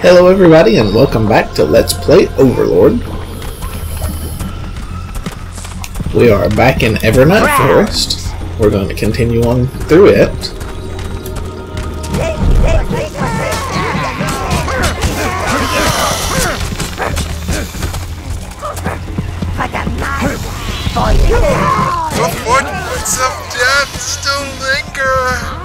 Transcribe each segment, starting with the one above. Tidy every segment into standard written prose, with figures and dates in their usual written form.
Hello everybody and welcome back to Let's Play Overlord. We are back in Evernight Forest. We're going to continue on through it. The footprints of death still linger.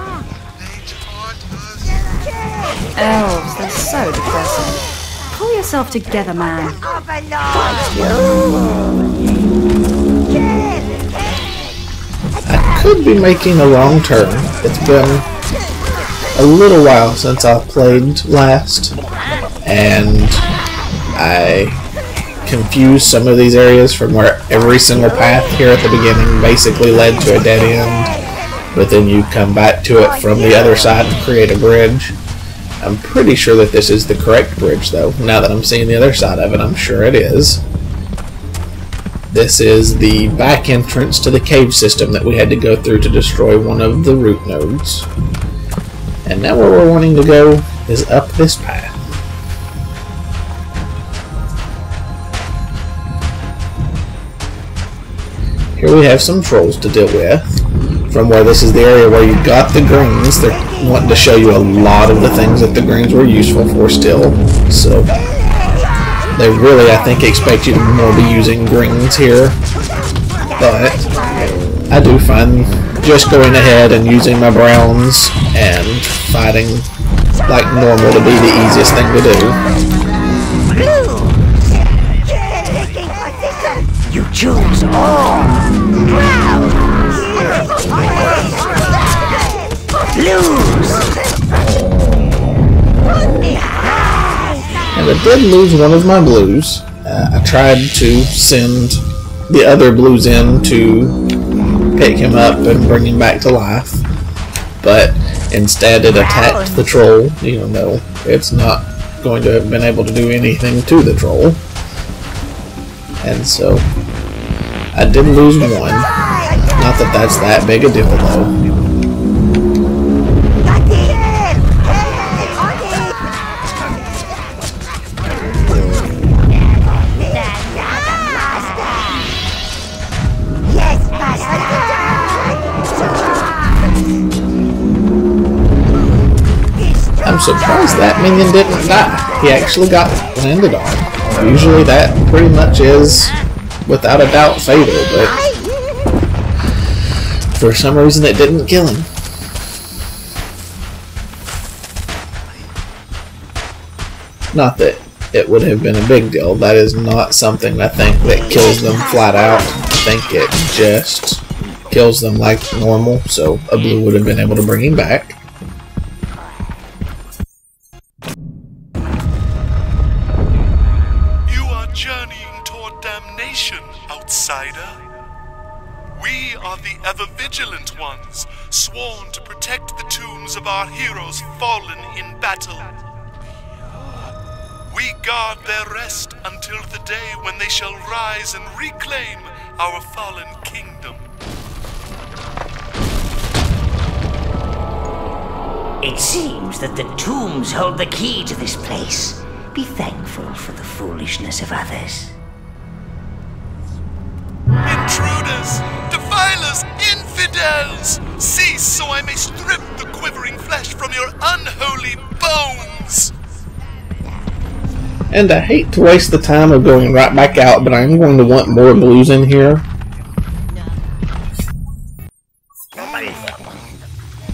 Elves, they're so depressing. Pull yourself together, man. I could be making a wrong turn. It's been a little while since I played last, and I confused some of these areas from where every single path here at the beginning basically led to a dead end, but then you come back to it from the other side and create a bridge. I'm pretty sure that this is the correct bridge, though. Now that I'm seeing the other side of it, I'm sure it is. This is the back entrance to the cave system that we had to go through to destroy one of the root nodes. And now where we're wanting to go is up this path. Here we have some trolls to deal with. From where this is the area where you got the greens, they're wanting to show you a lot of the things that the greens were useful for still. So they really, I think, expect you to more be using greens here. But I do find just going ahead and using my browns and fighting like normal to be the easiest thing to do. You choose all. And I did lose one of my blues. I tried to send the other blues in to pick him up and bring him back to life, but instead it attacked the troll. You know, it's not going to have been able to do anything to the troll. And so I did lose one. Not that that's that big a deal, though. I'm surprised that minion didn't die. He actually got landed on. Usually that pretty much is, without a doubt, fatal, but for some reason it didn't kill him. Not that it would have been a big deal. That is not something I think that kills them flat out. I think it just kills them like normal, so a blue would have been able to bring him back. Journeying toward damnation, outsider. We are the ever-vigilant ones, sworn to protect the tombs of our heroes fallen in battle. We guard their rest until the day when they shall rise and reclaim our fallen kingdom. It seems that the tombs hold the key to this place. Be thankful for the foolishness of others. Intruders! Defilers! Infidels! Cease so I may strip the quivering flesh from your unholy bones! And I hate to waste the time of going right back out, but I'm going to want more blues in here.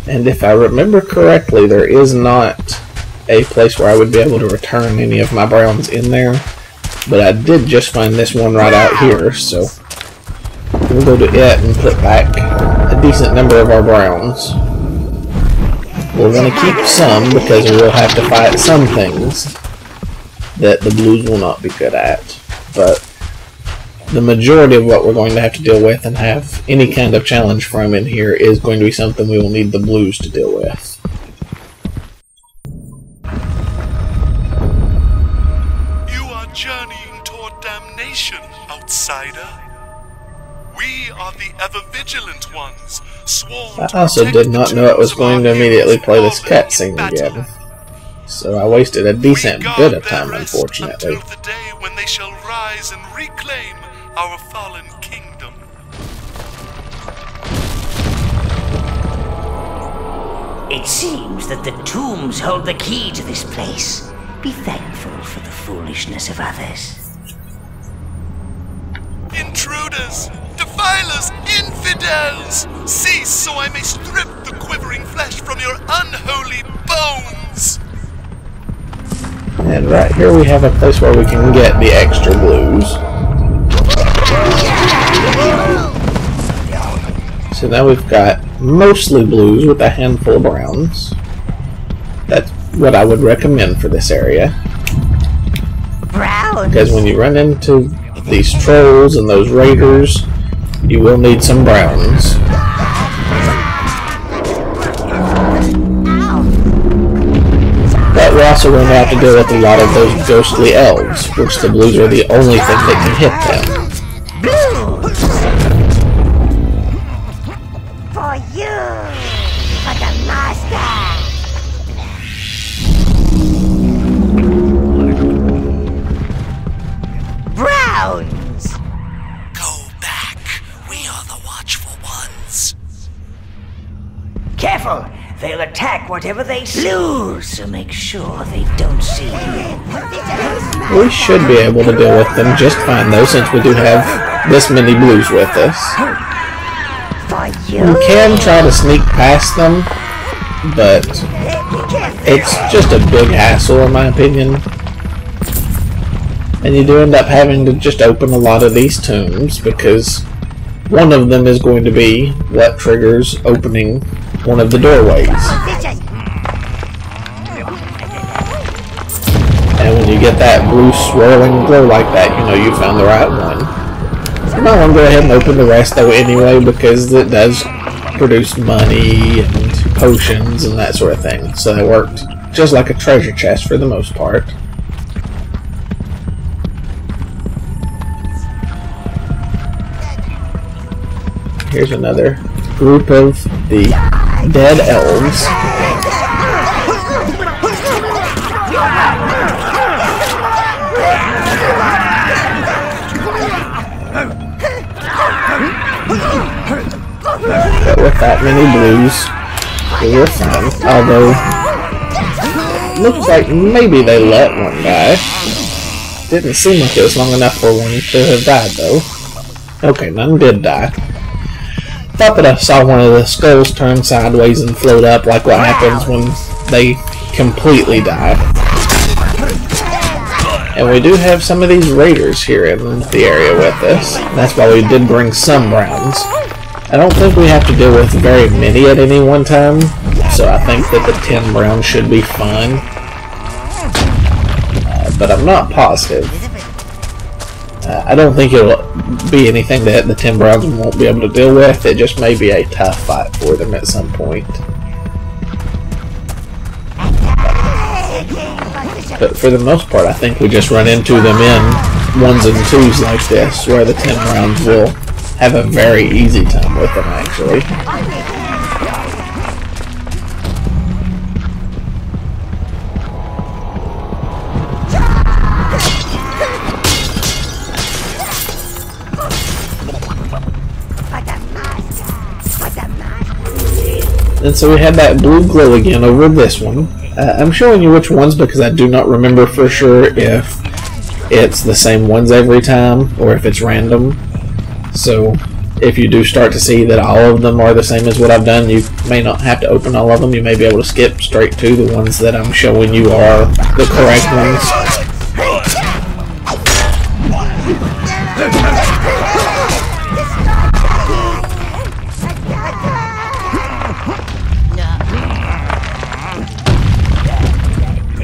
And if I remember correctly, there is not a place where I would be able to return any of my browns in there, but I did just find this one right out here, so we'll go to it and put back a decent number of our browns. We're going to keep some because we will have to fight some things that the blues will not be good at, but the majority of what we're going to have to deal with and have any kind of challenge from in here is going to be something we will need the blues to deal with. Journeying toward damnation, outsider. We are the ever-vigilant ones, sworn I also did not know it was going to immediately play this cutscene again. So I wasted a decent We guard bit of their time, rest unfortunately. until the day when they shall rise and reclaim our fallen kingdom. It seems that the tombs hold the key to this place. Be thankful for the foolishness of others. Intruders! Defilers! Infidels! Cease, so I may strip the quivering flesh from your unholy bones! And right here we have a place where we can get the extra blues. So now we've got mostly blues with a handful of browns. That's what I would recommend for this area. Brown! Because when you run into these trolls and those raiders, you will need some browns. But we're also going to have to deal with a lot of those ghostly elves, which the blues are the only thing that can hit them. For you! For the master! Browns! Go back. We are the watchful ones. Careful! They'll attack whatever they see. Blue, so make sure they don't see you. We should be able to deal with them just fine, though, since we do have this many blues with us. For you! We can try to sneak past them, but it's just a big hassle, in my opinion. And you do end up having to just open a lot of these tombs, because one of them is going to be what triggers opening one of the doorways. And when you get that blue swirling glow like that, you know you found the right one. You might want to go ahead and open the rest though anyway, because it does produce money and potions and that sort of thing. So they worked just like a treasure chest for the most part. Here's another group of the dead elves. But with that many blues, we were fine. Although, looks like maybe they let one die. Didn't seem like it was long enough for one to have died, though. Okay, none did die. Thought that I saw one of the skulls turn sideways and float up, like what happens when they completely die. And we do have some of these raiders here in the area with us. That's why we did bring some browns. I don't think we have to deal with very many at any one time, so I think that the 10 browns should be fine. But I'm not positive. I don't think it'll be anything that the 10 browns won't be able to deal with. It just may be a tough fight for them at some point. But for the most part, I think we just run into them in 1s and 2s like this, where the 10 browns will have a very easy time with them, actually. And so we had that blue glow again over this one. I'm showing you which ones because I do not remember for sure if it's the same ones every time or if it's random. So if you do start to see that all of them are the same as what I've done, you may not have to open all of them. You may be able to skip straight to the ones that I'm showing you are the correct ones.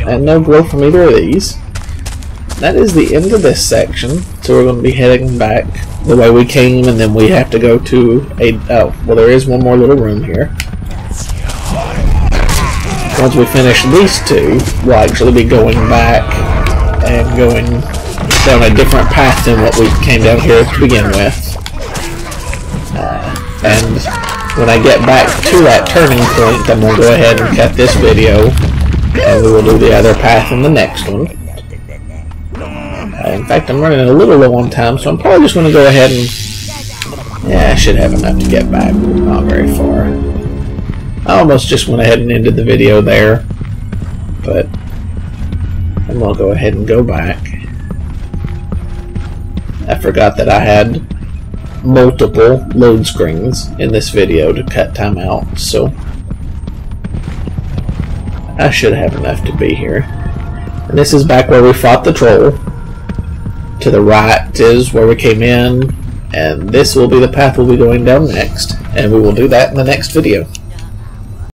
And no glow from either of these. That is the end of this section, so we're going to be heading back the way we came, and then we have to go to a... oh, well, there is one more little room here. Once we finish these two, we'll actually be going back and going down a different path than what we came down here to begin with. And when I get back to that turning point, I'm going to go ahead and cut this video And we will do the other path in the next one. In fact, I'm running a little low on time, so I'm probably just going to go ahead and... Yeah, I should have enough to get back. Not very far. I almost just went ahead and ended the video there. But I'm going to go ahead and go back. I forgot that I had multiple load screens in this video to cut time out, so I should have enough to be here. And this is back where we fought the troll. To the right is where we came in, and this will be the path we'll be going down next, and we will do that in the next video.